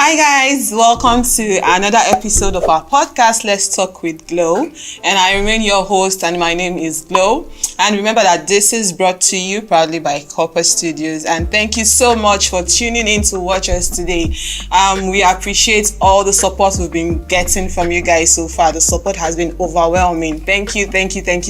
Hi guys, welcome to another episode of our podcast, Let's Talk with Glow. And I remain your host and my name is Glow. And remember that this is brought to you proudly by Copper Studios. And thank you so much for tuning in to watch us today. We appreciate all the support we've been getting from you guys so far. The support has been overwhelming. Thank you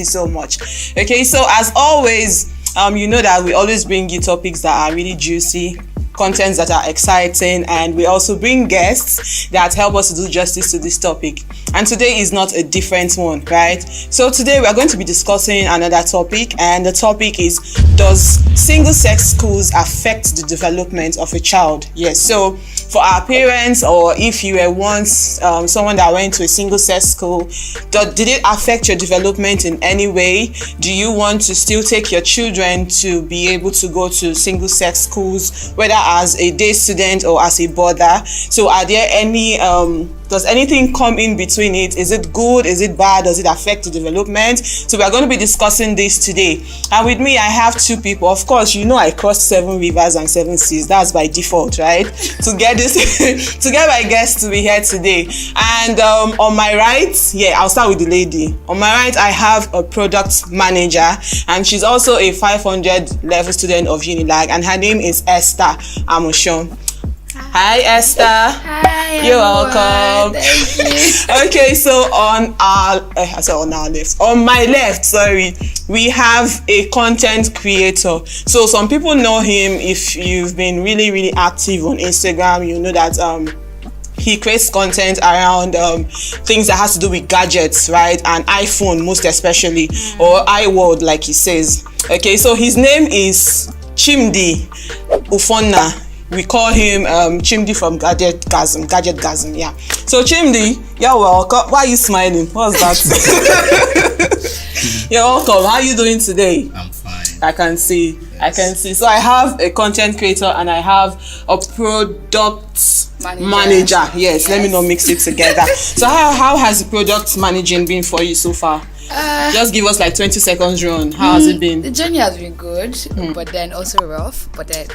so much. Okay, so as always, you know that we always bring you topics that are really juicy, contents that are exciting, and we also bring guests that help us to do justice to this topic. And today is not a different one, right? So today we are going to be discussing another topic, and the topic is, does single-sex schools affect the development of a child? Yes, so for our parents, or if you were once someone that went to a single-sex school, did it affect your development in any way? Do you want to still take your children to be able to go to single-sex schools, whether as a day student or as a boarder? So are there any does anything come in between it? Is it good? Is it bad? Does it affect the development? So we are going to be discussing this today. And with me, I have two people. Of course, you know I crossed 7 rivers and 7 seas. That's by default, right? To get my guests to be here today. And on my right, I'll start with the lady. On my right, I have a product manager, and she's also a 500 level student of Unilag, and her name is Esther Amoshon. Hi Esther. Hi. You're welcome. Thank you. Okay, so on my left, we have a content creator. So some people know him. If you've been really active on Instagram, you know that he creates content around things that has to do with gadgets, right? And iPhone most especially, or iWorld like he says. Okay, so his name is Chimdi Ufonna. We call him Chimdi from Gadgetgasm, yeah. So Chimdi, you're welcome. Why are you smiling? What's that? You're welcome. How are you doing today? I'm fine. I can see. Yes. I can see. So I have a content creator and I have a product manager. Yes, let me not mix it together. So how has the product managing been for you so far? Just give us like 20 seconds run. How has it been? The journey has been good, but then also rough. But then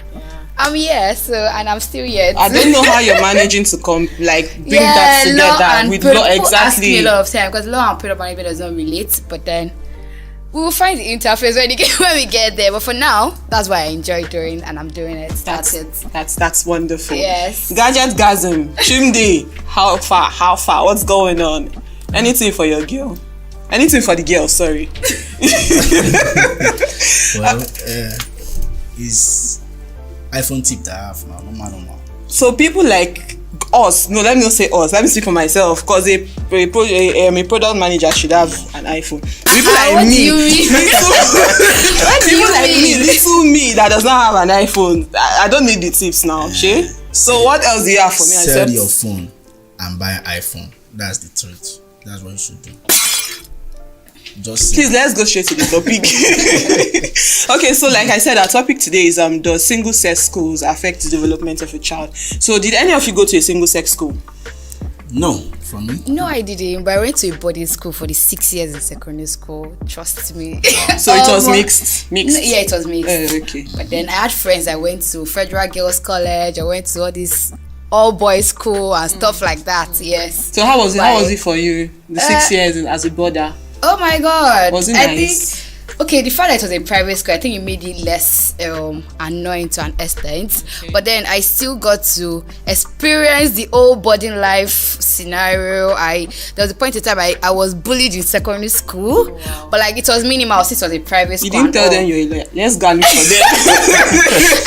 I'm here, and I'm still here. I don't know how you're managing to bring that together with law. Exactly. Ask me a lot of time because law and product management does not relate. But then we will find the interface when we get there. But for now, that's what I enjoy doing, and I'm doing it. That's it. That's wonderful. Yes. Gadgetgasm. Chimdi, how far? What's going on? Anything for your girl? Anything for the girl, sorry. Well, is iPhone tip that I have now, normal. So people like us, no, let me not say us, let me speak for myself, because a product manager should have an iPhone. People like what me, do you mean? little me that does not have an iPhone, I don't need the tips now, Shay. So what else do you have for me? Sell your phone and buy an iPhone. That's the truth. That's what you should do. Please, let's go straight to the topic. Okay, so like I said, our topic today is does single-sex schools affect the development of a child? So did any of you go to a single-sex school? No, from me. No, I didn't. But I went to a boarding school for the 6 years in secondary school. Trust me. So it was mixed. No, yeah, it was mixed. Okay. But then I had friends. I went to Federal Girls College. I went to all this all-boys school and stuff like that. Yes. So how was it? How was it for you? The 6 years as a boarder. Oh my God! Was it I nice? think the fact that it was a private school, I think it made it less annoying to an extent. Okay. But then I still got to experience the old boarding life scenario. There was a point in time I was bullied in secondary school, but like it was minimal since it was a private school. You didn't tell them you're like, let's go and look for them.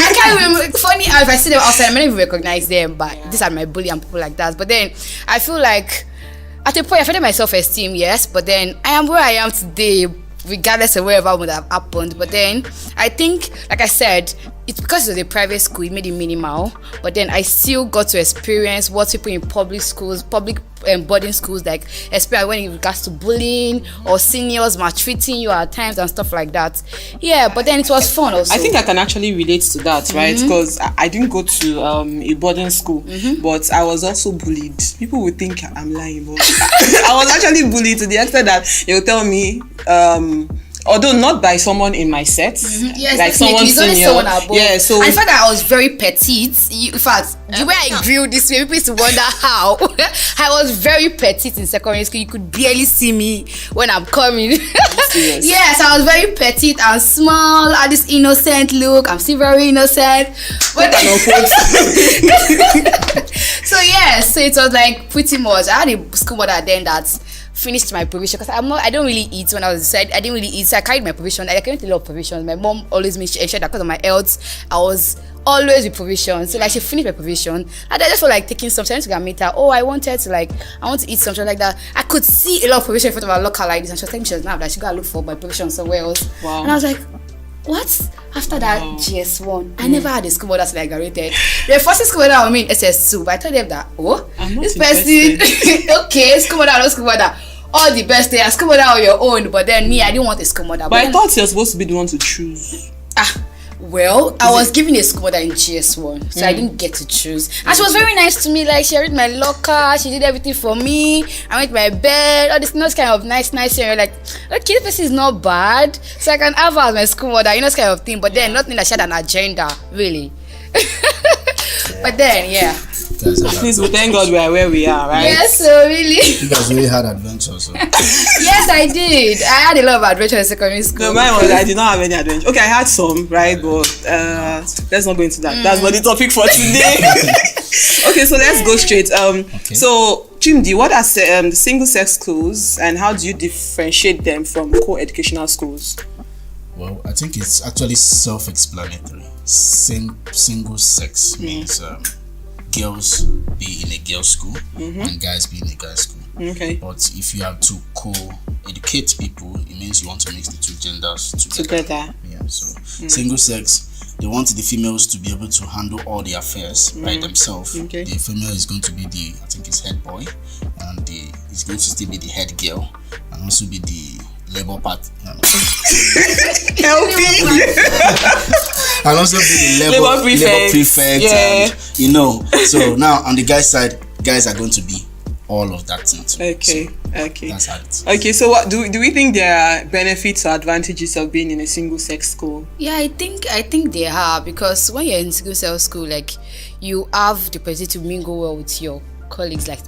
I can't remember. Funny, if I see them outside, I might not even recognize them, but these are my bully and people like that. But then I feel like at a point, I affected my self-esteem, yes, but then I am where I am today, regardless of wherever would have happened. But then I think, like I said, it's because it was a private school, it made it minimal. But then I still got to experience what people in public schools, boarding schools, like especially when it regards to bullying or seniors maltreating you at times and stuff like that. Yeah, but then it was fun also. I think I can actually relate to that, right? Because I didn't go to a boarding school, but I was also bullied. People would think I'm lying, but I was actually bullied to the extent that they'll tell me although not by someone in my set, Yes, like someone it's only senior. someone above. Yeah, so and in fact, I was very petite. In fact, the way I grew this way, people used to wonder how. I was very petite in secondary school. You could barely see me when I'm coming. serious? Yes, I was very petite and small. I had this innocent look. I'm still very innocent. But so yes, so it was like pretty much. I had a school mother then that finished my provision because I don't really eat when I was inside. I didn't really eat, so I carried my provision. I carried a lot of provisions. My mom always made sure that because of my health, I was always with provision. So like she finished my provision, and I just felt like taking some time to go and meet her. Oh, I want to eat something like that. I could see a lot of provision in front of her locker like this, and she was telling me she doesn't have that. She gotta look for my provision somewhere else. Wow. And I was like, what? After that GS1, I never had a school mother till I graduated. The first school mother I mean SS2, but I told them that this person okay, school mother, no school mother. All the best there, school mother on your own, but then me, I didn't want a school mother. But I thought you're supposed to be the one to choose. Well, I was given a school mother in GS1, so I didn't get to choose. And she was very nice to me. Like she read my locker, she did everything for me. I went to my bed, all this kind of nice thing. You're like, okay, this person is not bad, so I can have her as my school mother, this kind of thing. But then nothing that she had an agenda, really. But then, yeah. At least we thank God we are where we are, right? Yes, so really. You guys really had adventures. So. Yes, I did. I had a lot of adventure in secondary school. No, mine was I did not have any adventure. Okay, I had some, right? But let's not go into that. That's not the topic for today. Okay, so let's go straight. So Chimdi, what are the single-sex schools, and how do you differentiate them from co-educational schools? Well, I think it's actually self-explanatory. Single sex means girls be in a girls' school and guys be in a guys' school. Okay. But if you have to co-educate people, it means you want to mix the two genders together. Yeah. So single sex, they want the females to be able to handle all the affairs by themselves. Okay. The female is going to be I think it's head boy, and is going to still be the head girl, and also be the labor part. Help me. And also be the labor prefect. Yeah. And, so now on the guy's side, guys are going to be all of that thing too. Okay. So Okay. That's how it is. Okay, so what do we think there are benefits or advantages of being in a single-sex school? Yeah, I think they are, because when you're in single-sex school, like, you have the opportunity to mingle well with your colleagues, like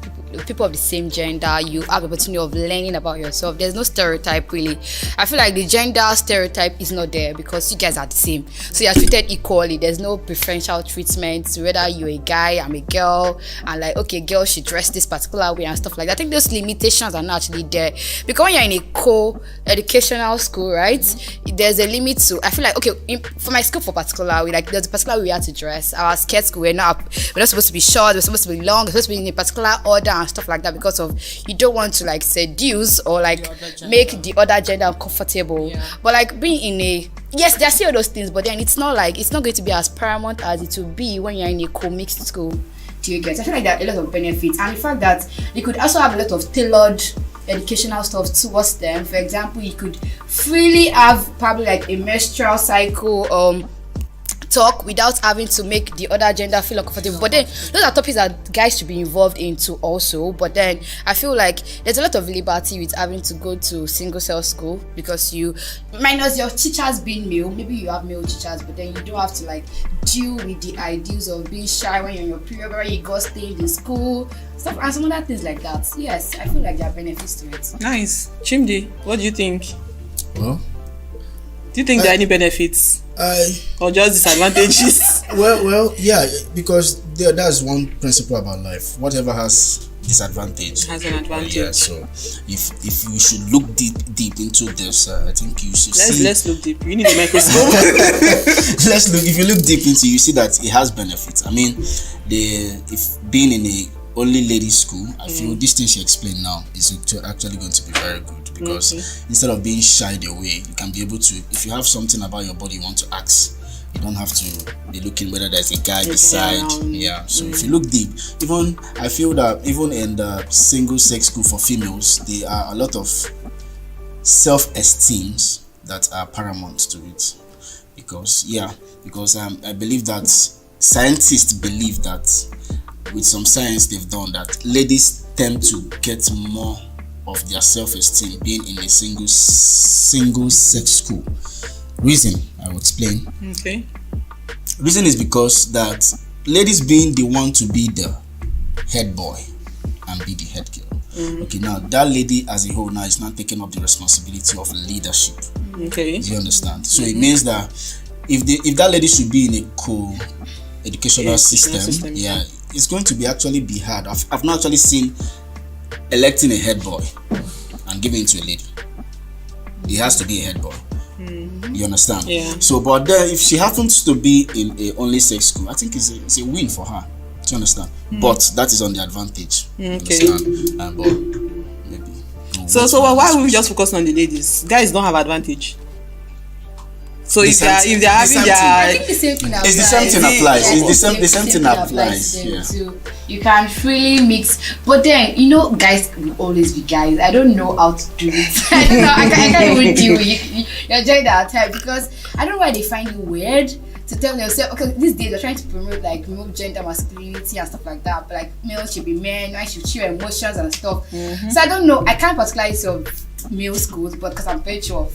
people of the same gender. You have the opportunity of learning about yourself. There's no stereotype, really. I feel like the gender stereotype is not there because you guys are the same, so you're treated equally. There's no preferential treatment, whether you're a guy, I'm a girl, and like, okay, girls should dress this particular way and stuff like that. I think those limitations are not actually there, because when you're in a co-educational school, right, there's a limit to, I feel like, okay, for my school for particular, there's a particular way we had to dress. Our skirts we're not supposed to be short, we're supposed to be long, we're supposed to be in a particular order and stuff like that, because of, you don't want to like seduce or like make the other gender uncomfortable. But like being in a, yes, there are still those things, but then it's not going to be as paramount as it will be when you're in a co-mixed school. Do you get? I feel like there are a lot of benefits, and the fact that they could also have a lot of tailored educational stuff towards them. For example, you could freely have probably like a menstrual cycle talk without having to make the other gender feel uncomfortable. But then those are topics that guys should be involved into also. But then I feel like there's a lot of liberty with having to go to single-sex school, because you, minus your teachers being male, maybe you have male teachers, but then you don't have to like deal with the ideals of being shy when you're in your period, where you go stay in school, stuff, and some other things like that. Yes, I feel like there are benefits to it. Nice. Chimdi, what do you think? Well, do you think there are any benefits? Or just disadvantages? well, yeah, because that's one principle about life. Whatever has disadvantage has an advantage. Yeah, so if we should look deep into this, I think you should let's look deep. You need a microscope. Let's look. If you look deep into, you see that it has benefits. I mean, if being in a only ladies school, I feel this thing she explained now is actually going to be very good, because instead of being shied away, you can be able to, if you have something about your body you want to ask, you don't have to be looking whether there's a guy beside. Yeah, so if you look deep, even I feel that even in the single-sex school for females, there are a lot of self-esteems that are paramount to it, because I believe that scientists believe that with some science they've done that ladies tend to get more of their self-esteem being in a single sex school. Reason, I will explain. Okay. Reason is because that ladies being the one to be the head boy and be the head girl. Okay, now that lady as a whole now is not taking up the responsibility of leadership. Okay. Do you understand? So it means that if that lady should be in a co-educational system, yeah, it's going to be actually be hard. I've not actually seen electing a head boy and giving it to a lady. It has to be a head boy. You understand? Yeah. So, but then if she happens to be in a only sex school, I think it's a win for her. Do you understand? But that is on the advantage. Okay. Understand? But maybe. So why would we just focus on the ladies? Guys don't have advantage. So if they're having I their think the same thing applies. It's the same thing applies. Yeah, It's the same thing applies. to them Yeah. too. You can freely mix, but then guys will always be guys. I don't know how to do it. I don't know. I can't even deal with you. You're enjoying that time because I don't know why they find you weird to tell themselves. Okay, these days they're trying to remove gender masculinity and stuff like that. But like males should be men, men should show emotions and stuff. So I don't know. I can't particularly say of male schools, but because I'm very sure of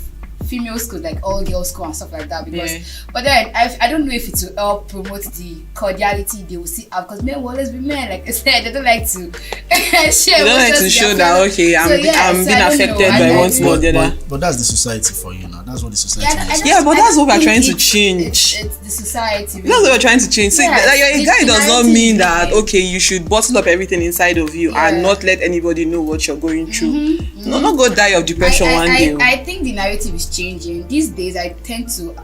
female schools, like all girls school and stuff like that, because but then I don't know if it will help promote the cordiality they will see out, because men will always be men, like I said, they don't like to share. They don't like to show that okay, I'm being affected by one small the other. But that's the society for you now. That's what the society is. Yeah, but that's what we're trying to change. It's the society. That's what we're trying to change. See, that you're a guy does not mean that okay, you should bottle up everything inside of you and not let anybody know what you're going through. No, not go die of depression one day. I think the narrative is changing these days. I tend to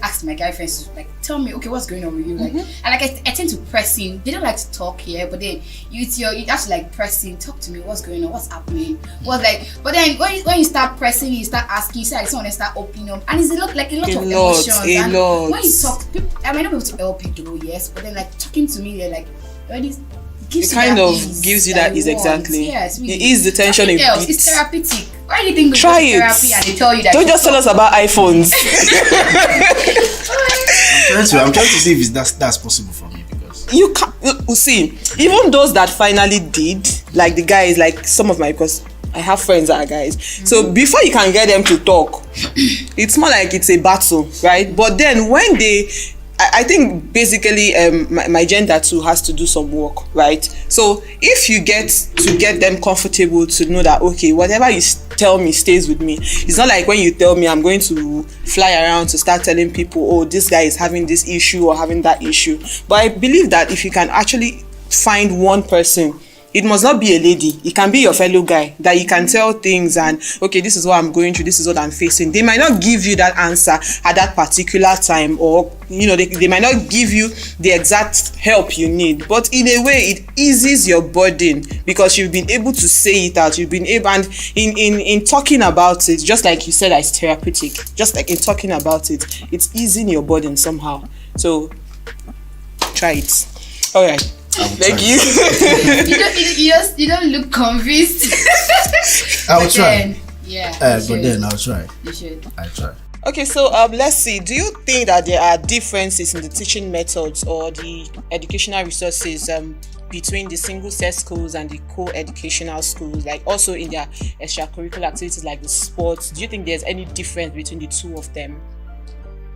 ask my guy friends to like tell me, okay, what's going on with you, like, and like I tend to press in. They don't like to talk here, but then you have to like press in, talk to me, what's going on, what's happening, what's like. But then when you start pressing, you start asking, you say like someone start opening up, and it's a lot of emotions. And when you talk, people, I might not be able to help you though, yes, but then like talking to me, they're like already. It kind of gives you that ease, exactly. Yes, really. It ease the tension a bit. It's therapeutic. Why do you think try it? Therapy and they tell you that? Don't just tell us about iPhones. I'm trying to see if that's possible for me, because you can't see, even those that finally did, like the guys, like some of my, because I have friends that are guys. So before you can get them to talk, it's more like it's a battle, right? But then when I think basically my gender too has to do some work, right? So if you get them comfortable to know that okay, whatever you tell me stays with me. It's not like when you tell me I'm going to fly around to start telling people, oh, this guy is having this issue or having that issue. But I believe that if you can actually find one person, it must not be a lady, it can be your fellow guy, that you can tell things and okay, this is what I'm going through, this is what I'm facing. They might not give you that answer at that particular time, or they might not give you the exact help you need, but in a way it eases your burden because you've been able to say it out, you've been able, and in talking about it, just like you said, it's therapeutic, just like in talking about it, it's easing your burden somehow. So try it. All right. Thank you. You don't look convinced. I'll try. But then I'll try. You should. I'll try. Okay, so let's see. Do you think that there are differences in the teaching methods or the educational resources between the single-sex schools and the co-educational schools, like also in their extracurricular activities like the sports? Do you think there's any difference between the two of them?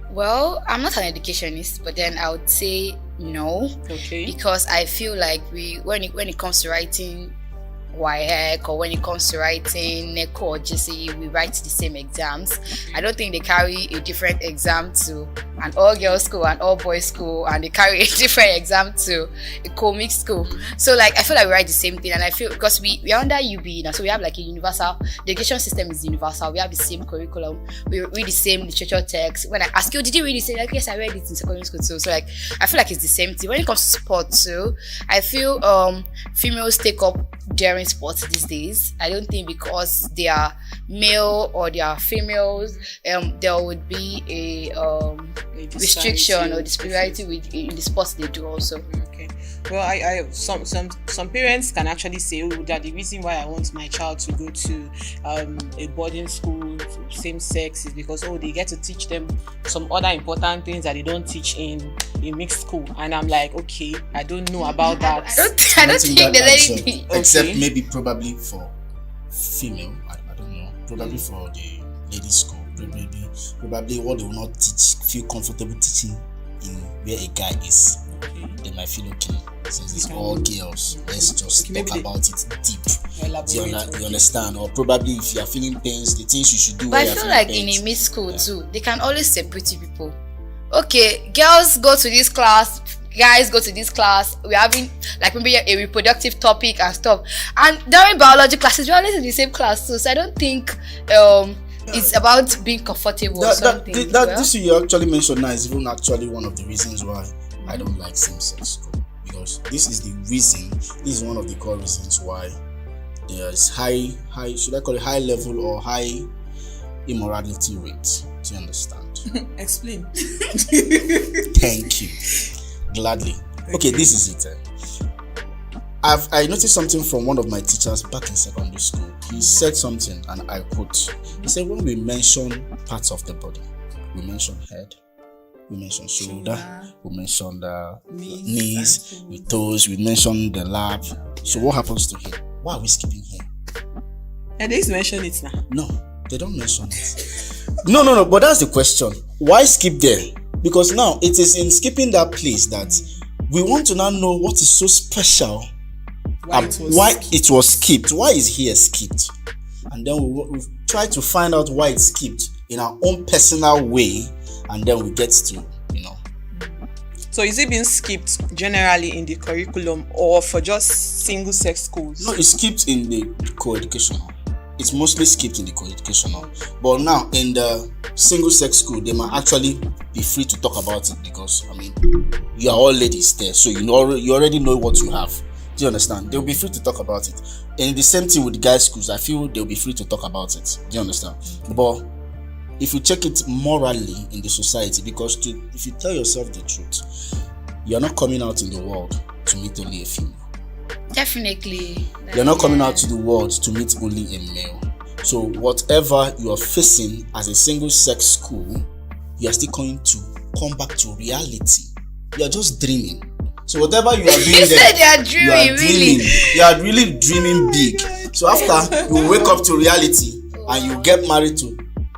Well, I'm not an educationist, but then I would say no. Okay. Because I feel like when it comes to writing WAEC, or when it comes to writing NECO or GCE, we write the same exams. I don't think they carry a different exam to an all-girls school and all-boys school, and they carry a different exam to a co-mixed school. So like I feel like we write the same thing, and I feel because we are under UB now, so we have like a universal, the education system is universal. We have the same curriculum, we read the same literature text. When I ask you, did you read it? Say like, yes, I read it in secondary school too. So like I feel like it's the same thing. When it comes to sport too, I feel females take up during sports these days. I don't think because they are male or they are females, there would be a restriction or disparity in the sports they do also. Okay. Well, I some parents can actually say, oh, that the reason why I want my child to go to a boarding school, same sex, is because they get to teach them some other important things that they don't teach in mixed school. And I'm like, okay, I don't know about that. I don't think there's anything. Except maybe probably for female, I don't know, probably for the ladies' school, probably what they will not feel comfortable teaching in where a guy is. Okay. They might feel okay, since it's all girls, let's just talk about it deep. Do you understand? Or probably if you are feeling pains, the things you should do. But I feel like in a mid school too, they can always separate you people. Okay, girls go to this class, guys go to this class. We're having like maybe a reproductive topic and stuff. And during biology classes, we're always in the same class too. So I don't think it's about being comfortable or something. This you actually mentioned now is even actually one of the reasons why I don't like same-sex school, because this is one of the core reasons why there is high should I call it high level or high immorality rate. Do you understand? Explain. Thank you. Gladly. Okay, this is it. I noticed something from one of my teachers back in secondary school. He said something, and I quote. He said, when we mention parts of the body, we mention head, we mention shoulder, we mention the knees, with toes, we mention the lap. So what happens to here? Why are we skipping here? And they mention it now. No, they don't mention it. No. But that's the question. Why skip there? Because now it is in skipping that place that we want to now know what is so special. Why it was skipped. Why is here skipped? And then we try to find out why it's skipped in our own personal way, and then we get to, So is it being skipped generally in the curriculum or for just single-sex schools? No, it's skipped in the co-educational. It's mostly skipped in the co-educational. But now in the single-sex school, they might actually be free to talk about it because, you are all ladies there, so you already know what you have. Do you understand? They'll be free to talk about it. And the same thing with the guys' schools. I feel they'll be free to talk about it. Do you understand? But if you check it morally in the society, because if you tell yourself the truth, you're not coming out in the world to meet only a female. Definitely. You're not coming out to the world to meet only a male. So whatever you are facing as a single-sex school, you are still going to come back to reality. You are just dreaming. So whatever you are doing there, you are really dreaming big. So after you wake up to reality and you get married to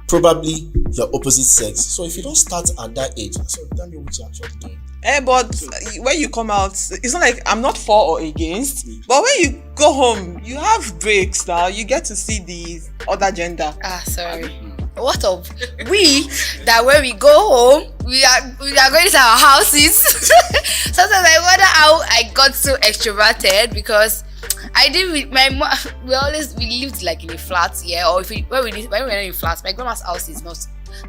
probably your opposite sex. So if you don't start at that age, so tell me what you're actually doing. But when you come out, it's not like I'm not for or against, but when you go home, you have breaks now. You get to see the other gender. Sorry. What of we that when we go home, we are going to our houses. Sometimes I wonder how I got so extroverted because I did with my mom. We lived like in a flat, or when we were in flats, my grandma's house is not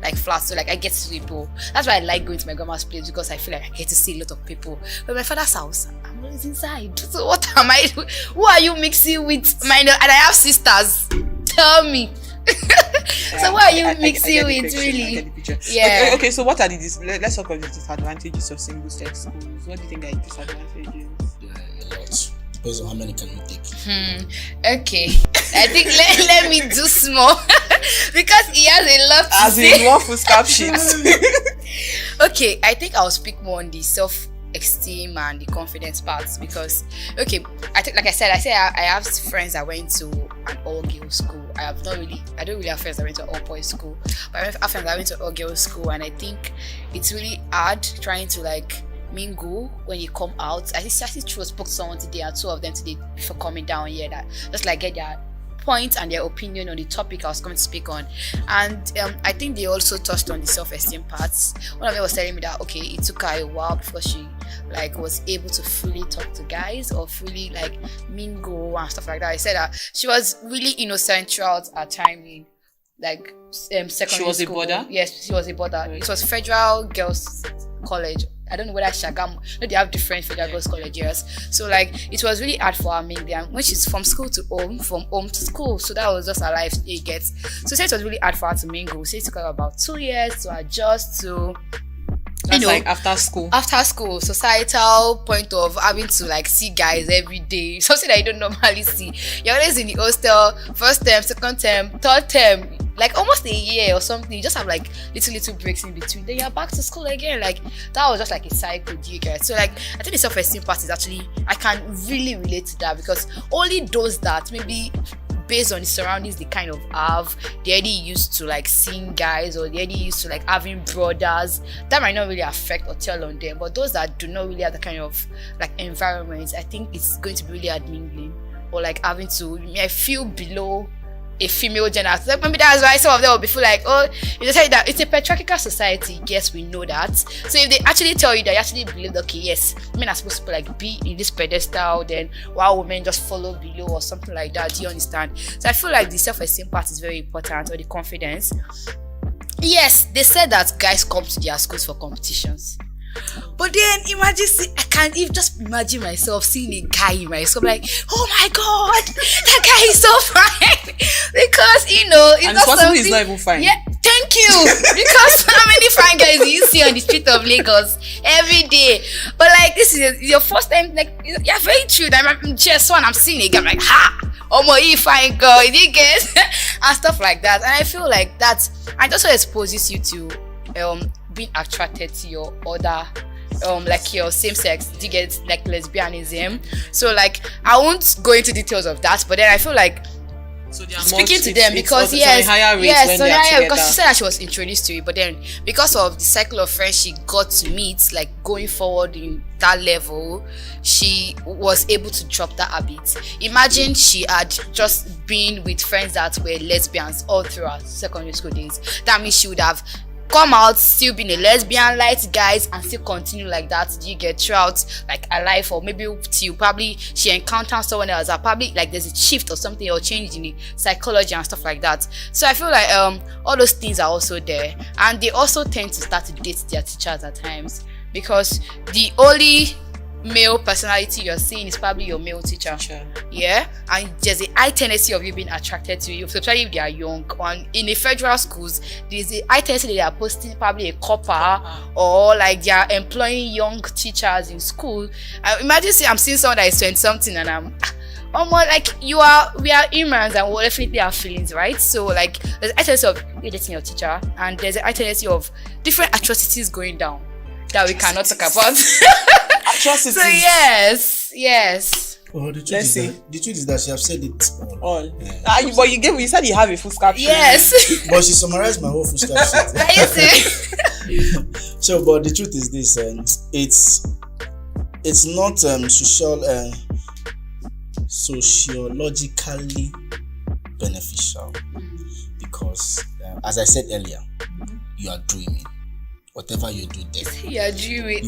like flat, so like I get to see people. That's why I like going to my grandma's place, because I feel like I get to see a lot of people. But my father's house, I'm always inside. So what am I doing? Who are you mixing with? And I have sisters. Tell me. So what are you mixing with, really? Yeah. Okay, so what are let's talk about the disadvantages of single-sex schools. What do you think are the disadvantages? A lot. Depends on how many can you take. Okay. I think let me do small because he has a lot to say. As in one foolscap sheet. Okay, I think I'll speak more on the self-esteem and the confidence parts because, okay, I think, like I said, I have friends that went to an all-girls school. I don't really have friends that went to an all-boys school, but I have friends that went to all-girls school, and I think it's really hard trying to like mingle when you come out. I actually spoke to someone today, and two of them today before coming down here, that just like get their point and their opinion on the topic I was coming to speak on. And I think they also touched on the self-esteem parts. One of them was telling me that okay, it took her a while before she like was able to fully talk to guys or fully like mingle and stuff like that. I said that she was really innocent throughout her time in like secondary She was school. a boarder? Yes, she was a boarder. It was Federal Girls College. I don't know whether Shagam, no, they have different Federal Girls Colleges. So like it was really hard for her mainly, and when she's from school to home, from home to school, so that was just her life it gets. So it was really hard for her to mingle. So it took her about 2 years to adjust to. That's like after school, societal point of having to like see guys every day, something that you don't normally see. You're always in the hostel, first term, second term, third term, like almost a year or something. You just have like little breaks in between, then you're back to school again. Like that was just like a cycle, do you get? So like I think the self-esteem part is actually, I can really relate to that, because only those that maybe based on the surroundings they kind of have, they're already used to like seeing guys, or they're already used to like having brothers. That might not really affect or tell on them. But those that do not really have the kind of like environments, I think it's going to be really hard mingling, or like having to, I feel, below a female gender. So maybe that's why some of them will be feel like, oh, if they tell you that it's a patriarchal society, yes, we know that. So if they actually tell you that, you actually believe, okay, yes, men are supposed to like be in this pedestal, then while women just follow below or something like that. Do you understand? So I feel like the self-esteem part is very important, or the confidence. Yes, they said that guys come to their schools for competitions. But then imagine, I can't even just imagine myself seeing a guy in my school, like, oh my god, that guy is so fine. Because it's and not something. He's not even fine. Yeah, thank you. Because how many fine guys do you see on the street of Lagos every day? But like, this is your first time. Like, yeah, very true. I'm just one. I'm seeing a guy, I'm like, ha. Oh my, fine girl, you get and stuff like that. And I feel like that, and also exposes you to being attracted to your other like your same sex. You get like lesbianism. So like, I won't go into details of that, but then I feel like so speaking to them, because because she said that she was introduced to it, but then because of the cycle of friends she got to meet, like going forward in that level, she was able to drop that habit. Imagine she had just been with friends that were lesbians all throughout secondary school days. That means she would have come out still being a lesbian, like guys, and still continue like that. Do you get throughout like a life, or maybe till probably she encounters someone else, or probably like there's a shift or something, or change in the psychology and stuff like that. So I feel like all those things are also there, and they also tend to start to date their teachers at times, because the only male personality you're seeing is probably your male teacher. Yeah, and there's a high tendency of you being attracted to you, especially if they are young. And in the federal schools, there's a high tendency that they are posting probably a copper, or like they are employing young teachers in school. Imagine I'm seeing someone that is 20 something, and I'm like, we are humans, and we'll definitely have feelings, right? So like, there's a high tendency of you dating your teacher, and there's a high tendency of different atrocities going down that we cannot talk about. Atrocities. So yes. Oh, the truth is that she have said it all. Yeah. But you said you have a full caption. Yes. But she summarized my whole full caption. So, but the truth is this, it's not sociologically beneficial, because as I said earlier, you are dreaming. Whatever you do there, you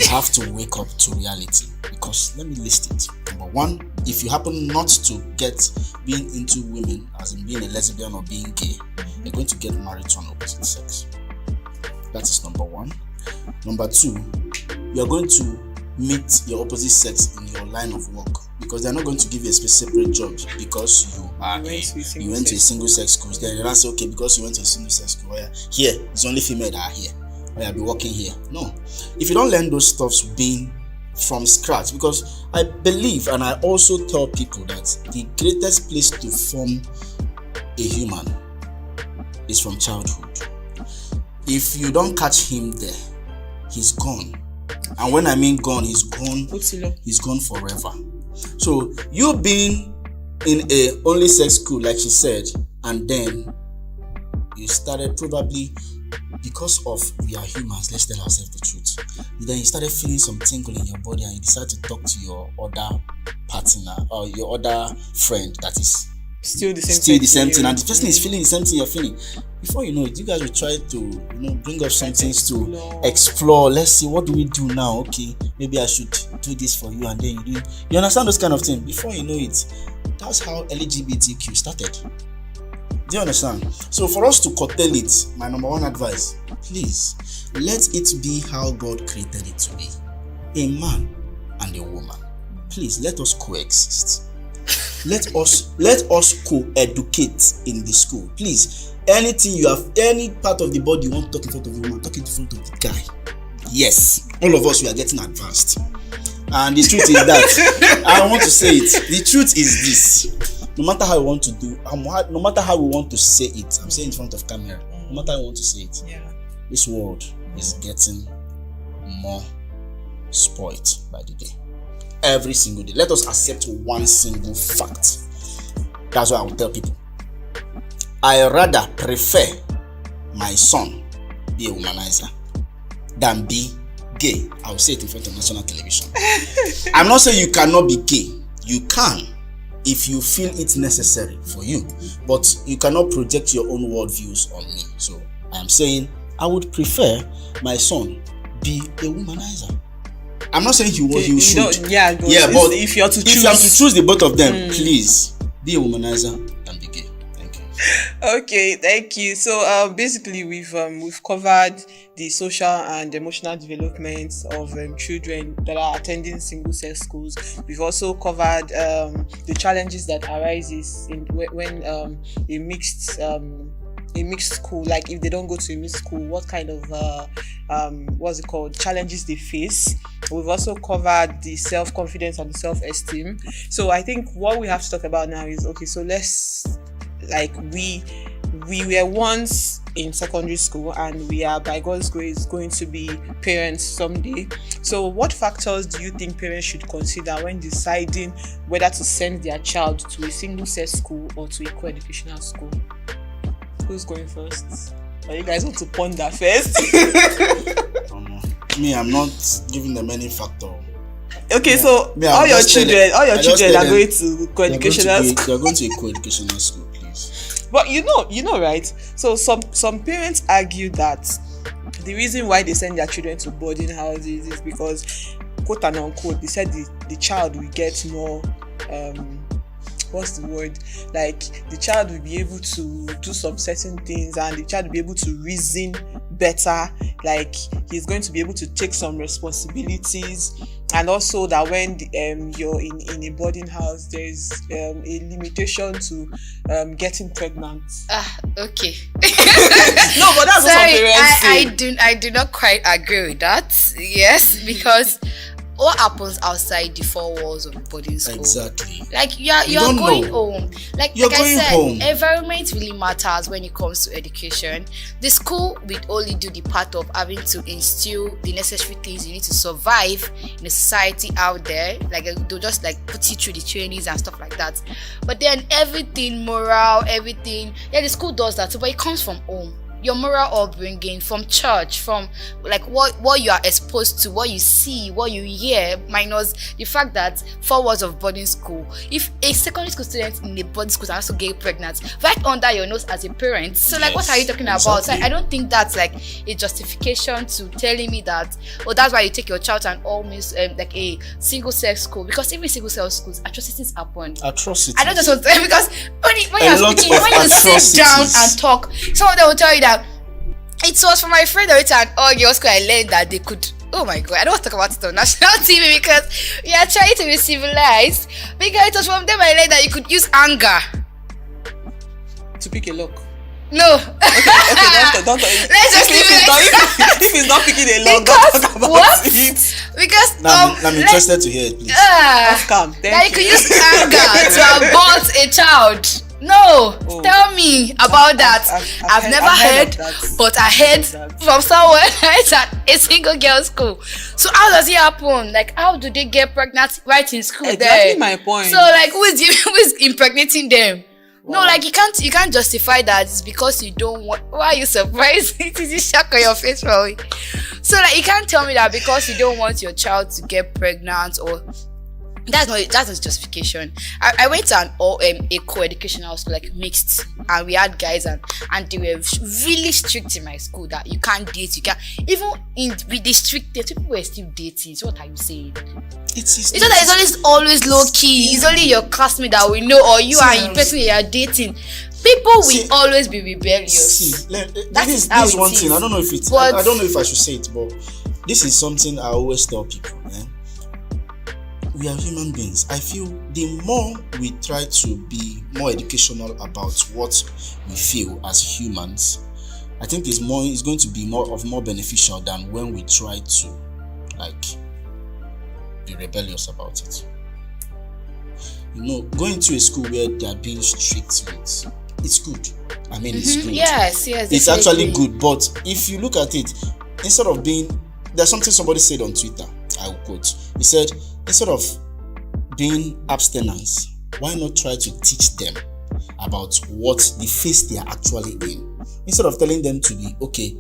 have to wake up to reality. Because let me list it. Number one, if you happen not to get being into women, as in being a lesbian or being gay, you're going to get married to an opposite sex. That is number one. Number two, you're going to meet your opposite sex in your line of work, because they're not going to give you a separate job because you went to a single sex school. Then they'll say, okay, because you went to a single sex school, here it's only female that are here. I'll be working here. No. If you don't learn those stuffs being from scratch, because I believe, and I also tell people, that the greatest place to form a human is from childhood. If you don't catch him there, he's gone. And when I mean gone, he's gone forever. So you being in a only sex school, like she said, and then you started probably, because of we are humans, let's tell ourselves the truth. Then you started feeling some tingle in your body, and you decided to talk to your other partner or your other friend that is still the same thing, and the person is feeling the same thing you're feeling. Before you know it, you guys will try to bring up some things to explore. Let's see, what do we do now? Okay, maybe I should do this for you, and then you do it. You understand those kind of things. Before you know it, that's how LGBTQ started. Do you understand? So for us to curtail it, my number one advice, please, let it be how God created it to be. A man and a woman. Please, let us coexist. Let us co-educate in the school. Please, anything you have, any part of the body you want to talk in front of a woman, talk in front of the guy. Yes, all of us, we are getting advanced. And the truth is that, I want to say it, the truth is this. No matter how we want to do, no matter how we want to say it, I'm saying in front of camera, no matter how we want to say it, this world is getting more spoiled by the day. Every single day. Let us accept one single fact. That's what I will tell people. I rather prefer my son be a womanizer than be gay. I'll say it in front of national television. I'm not saying you cannot be gay. You can if you feel it's necessary for you, but you cannot project your own worldviews on me. So I am saying I would prefer my son be a womanizer. I'm not saying he should. But if you're to choose, if you have to choose the both of them, please be a womanizer and be gay. Thank you. Okay, thank you. So basically we've covered the social and emotional development of children that are attending single-sex schools. We've also covered the challenges that arises when a mixed school, like if they don't go to a mixed school, what kind of challenges they face. We've also covered the self-confidence and the self-esteem. So I think what we have to talk about now is, okay, so let's, like, we were once in secondary school and we are, by God's grace, going to be parents someday. So what factors do you think parents should consider when deciding whether to send their child to a single-sex school or to a co-educational school? Who's going first? Or you guys want to ponder first? Me, I'm not giving them any factor. Okay, so all your children are going to co-educational school. They're going to a co-educational school, please. But you know, right? So some parents argue that the reason why they send their children to boarding houses is because, quote and unquote, they said the child will get more what's the word? Like, the child will be able to do some certain things and the child will be able to reason better. Like, he's going to be able to take some responsibilities, and also that when you're in a boarding house, there's a limitation to getting pregnant. Okay. No, but that's what some parents say. I do not quite agree with that. Yes, because what happens outside the four walls of the boarding school? Exactly. Like, you're going home. Like I said, home. Environment really matters when it comes to education. The school will only do the part of having to instill the necessary things you need to survive in the society out there. Like, they'll just like put you through the trainings and stuff like that. But then everything, moral, everything, the school does that. But it comes from home. Your moral upbringing, from church, from like what you are exposed to, what you see, what you hear, minus the fact that 4 walls of boarding school. If a secondary school student in a boarding school is also get pregnant, right under your nose as a parent, so like, what are you talking about? So I don't think that's like a justification to telling me that, that's why you take your child to an almost like a single-sex school, because even single-sex schools, atrocities happen. Atrocities. I don't just want to, because when you sit down and talk, some of them will tell you that it was from my friend Orita and all girls school I learned that they could. Oh my God, I don't want to talk about it on national TV because we are trying to be civilized. Because it was from them I learned that you could use anger to pick a lock. No. Okay, don't. Let's just leave it. If he's not picking a lock, don't talk about what? it. Because I'm interested to hear it, please. Calm. That you could use anger to abort a child. No, tell me about that. I've never heard but I heard from someone it's at a single girl school. So how does it happen? Like, how do they get pregnant right in school? Exactly there? My point. So like, who is impregnating them? Wow. No, like you can't justify that it's because you don't want. Why are you surprised? It is a shock on your face, probably. So like, you can't tell me that because you don't want your child to get pregnant, or that's not justification. I went to a co-educational school, like mixed, and we had guys and they were really strict in my school that you can't date, you can't even with the strict people were still dating. So what are you saying? It's not that it's always low key. It's only your classmate that we know, or you and the person you are dating. People will always be rebellious. That is one thing. I don't know if it's. I don't know if I should say it, but this is something I always tell people. We are human beings. I feel the more we try to be more educational about what we feel as humans, I think it's going to be more beneficial than when we try to like be rebellious about it. Going to a school where they are being strict with, it's good. I mean, it's good. Yes, it's actually good. But if you look at it, instead of there's something somebody said on Twitter. I will quote. He said, instead of being abstinence, why not try to teach them about what the phase they are actually in, instead of telling them to be okay.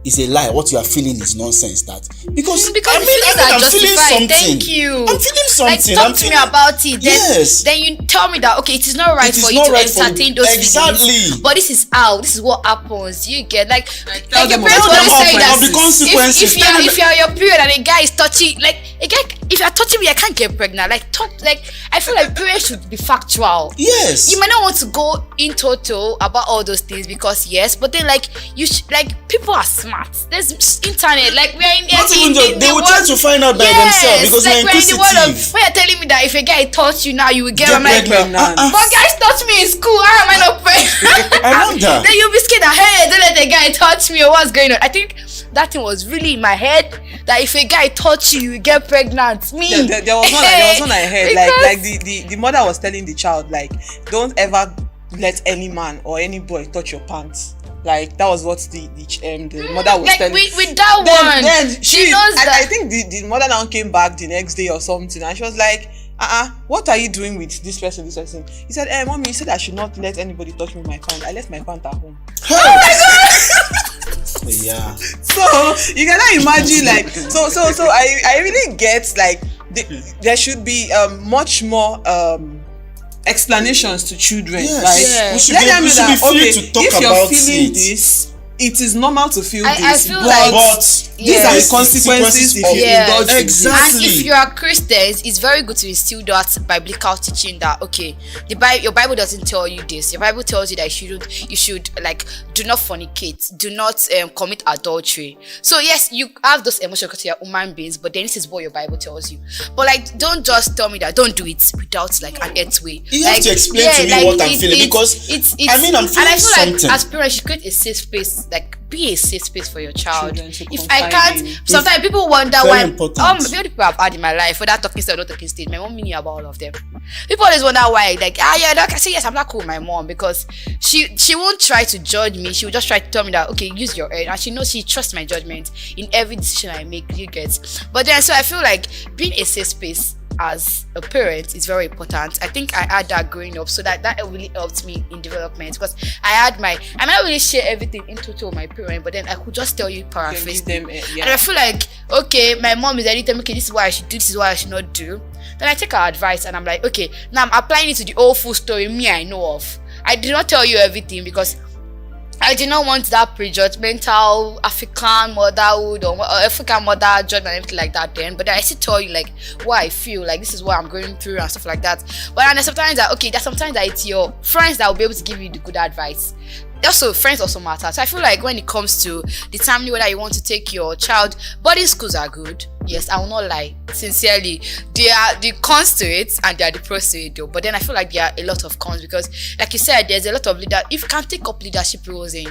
It's a lie. What you are feeling is nonsense. That because the feelings are I'm feeling justified. something. Thank you. I'm feeling something. Like, talk to me about it. Yes. Then you tell me that okay, it is not right It is for you not to right for entertain you. those Exactly. feelings. But this is how. This is what happens. You get like tell your them parents about always say the that of the consequences. if you are your period and a guy is touching if you are touching me, I can't get pregnant. I feel like parents should be factual. Yes. You might not want to go in total about all those things because yes, but then people are smart. There's internet. Like we're in Not even they will try to find out by themselves because like they're we're in the world of inquisitive. when you're telling me that if a guy touch you now you will get Get I'm like pregnant. but guys touch me in school, how am I not pregnant? I wonder. Then you'll be scared that hey, don't let a guy touch me or what's going on. I think that thing was really in my head that if a guy touch you, you get pregnant. Me. There was one I heard. Like the mother was telling the child, like, don't ever let any man or any boy touch your pants. Like that was what the mother was like telling. with that one. Then she knows that. I think the mother now came back the next day or something, and she was like, what are you doing with this person? He said, mommy, you said I should not let anybody touch me with my pants. I left my pants at home. Oh my God. Yeah. So you cannot imagine, like, so I really get like there should be much more explanations to children. Yes. Right? Yeah. We should Let them be know that free to talk if you're about feeling it. this, it is normal to feel I this, feel but like- these are the consequences if you Yes. indulge in this. Exactly. And if you are Christians, it's very good to instill that biblical teaching that okay, your Bible doesn't tell you this. Your Bible tells you that you should like do not fornicate, do not commit adultery. So yes, you have those emotions because you're human beings, but then this is what your Bible tells you. But like, don't just tell me that don't do it without like an earth way. You have to explain to me what I'm feeling because I'm feeling and I feel something. like as parents, you create a safe space, like be a safe space for your child. Children to If I confide can't, in. sometimes people wonder Very why. important. Many people I've had in my life, whether talking stage or not talking stage, my mom knew about all of them. People always wonder why, like, I say yes, I'm not cool with my mom because she won't try to judge me. She will just try to tell me that okay, use your head, and she knows she trusts my judgment in every decision I make. You get, but then so I feel like being a safe space as a parent is very important. I think I had that growing up, so that really helped me in development because I might not really share everything in total with my parent, but then I could just tell you paraphrase them, and I feel like okay, my mom is anytime okay, this is what I should do, this is what I should not do. Then I take her advice and I'm like, okay, now I'm applying it to the whole full story me I know of. I did not tell you everything because I did not want that prejudgmental African motherhood or African mother judgment and everything like that then. But then I still tell you like what I feel, like this is what I'm going through and stuff like that. But then there's sometimes that okay, there's sometimes that it's your friends that will be able to give you the good advice. Also, friends also matter. So I feel like when it comes to determining whether you want to take your child, boarding schools are good. Yes, I will not lie. Sincerely, they are the cons to it and they are the pros to it though. But then I feel like there are a lot of cons because, like you said, there's a lot of leader. If you can take up leadership roles in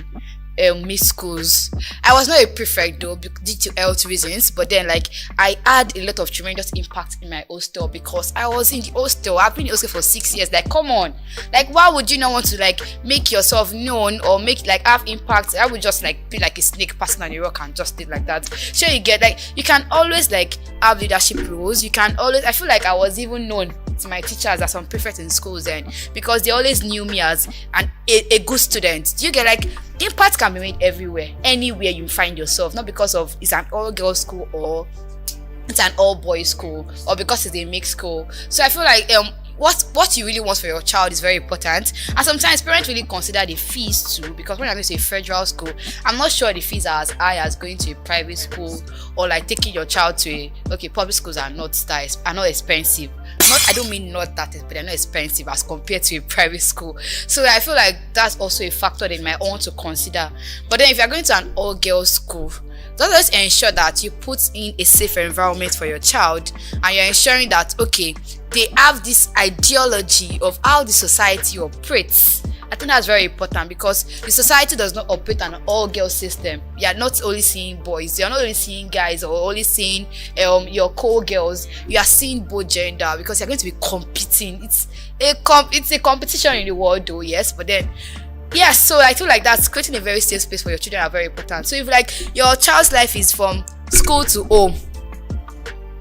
mid schools. I was not a prefect though due to health reasons, but then like I had a lot of tremendous impact in my hostel because I was in the hostel. I've been in the hostel for 6 years. Like, come on, like why would you not want to like make yourself known or make like have impact? I would just like be like a snake passing on the rock and just did like that. Sure, you get like you can always like have leadership roles. You can always. I feel like I was even known to my teachers as some prefect in schools then because they always knew me as a good student. Do you get like the impact can be made everywhere, anywhere you find yourself, not because of it's an all-girls school or it's an all-boys school or because it's a mixed school. So I feel like what you really want for your child is very important, and sometimes parents really consider the fees too, because when I'm going to a federal school, I'm not sure the fees are as high as going to a private school or like taking your child to public schools are not expensive. I don't mean not that, but they're not expensive as compared to a private school. So I feel like that's also a factor that you might want to consider. But then if you're going to an all-girls school, just ensure that you put in a safe environment for your child, and you're ensuring that they have this ideology of how the society operates. I think that's very important because the society does not operate an all-girls system. You are not only seeing boys, you are not only seeing guys or only seeing your co-girls. You are seeing both gender because you're going to be competing. It's a competition in the world though, yes, but then yes, so I feel like that's creating a very safe space for your children are very important. So if like your child's life is from school to home,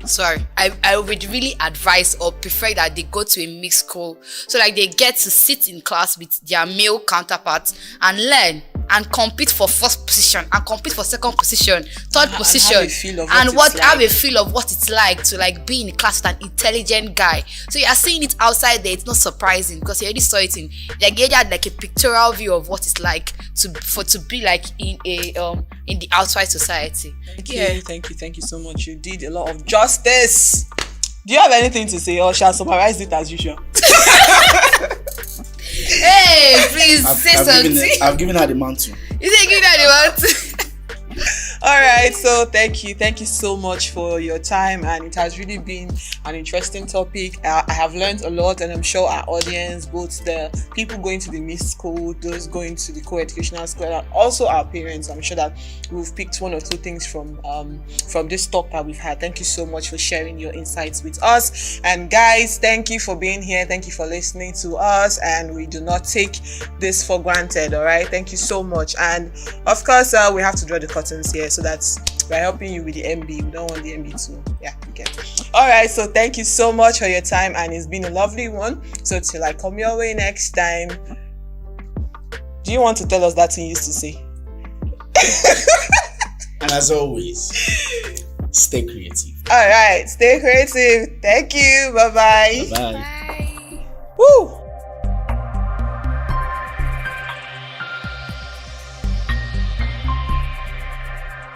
sorry, I would really advise or prefer that they go to a mixed school, so like they get to sit in class with their male counterparts and learn and compete for first position and compete for second position, third position, have a feel of what it's have like. a feel of what it's like to like be in a class with an intelligent guy. So you are seeing it outside there. It's not surprising because you already saw it in like you had like a pictorial view of what it's like to be like in the outside society. Thank you so much. You did a lot of justice. Do you have anything to say, or shall I summarize it as usual? Hey, please say something. I've given her the mantle. You say give that the All right, so thank you so much for your time, and it has really been an interesting topic. I have learned a lot, and I'm sure our audience, both the people going to the mixed school, those going to the co-educational school, and also our parents, I'm sure that we've picked one or two things from this talk that we've had. Thank you so much for sharing your insights with us, and guys, thank you for being here. Thank you for listening to us, and we do not take this for granted. All right, thank you so much, and of course, we have to draw the curtains here. So that's we're helping you with the MB. We don't want the MB to, you get it. All right, so thank you so much for your time, and it's been a lovely one. So till I come your way next time, do you want to tell us that thing you used to say? And as always, stay creative. All right, stay creative. Thank you. Bye-bye. Bye. Bye. Woo.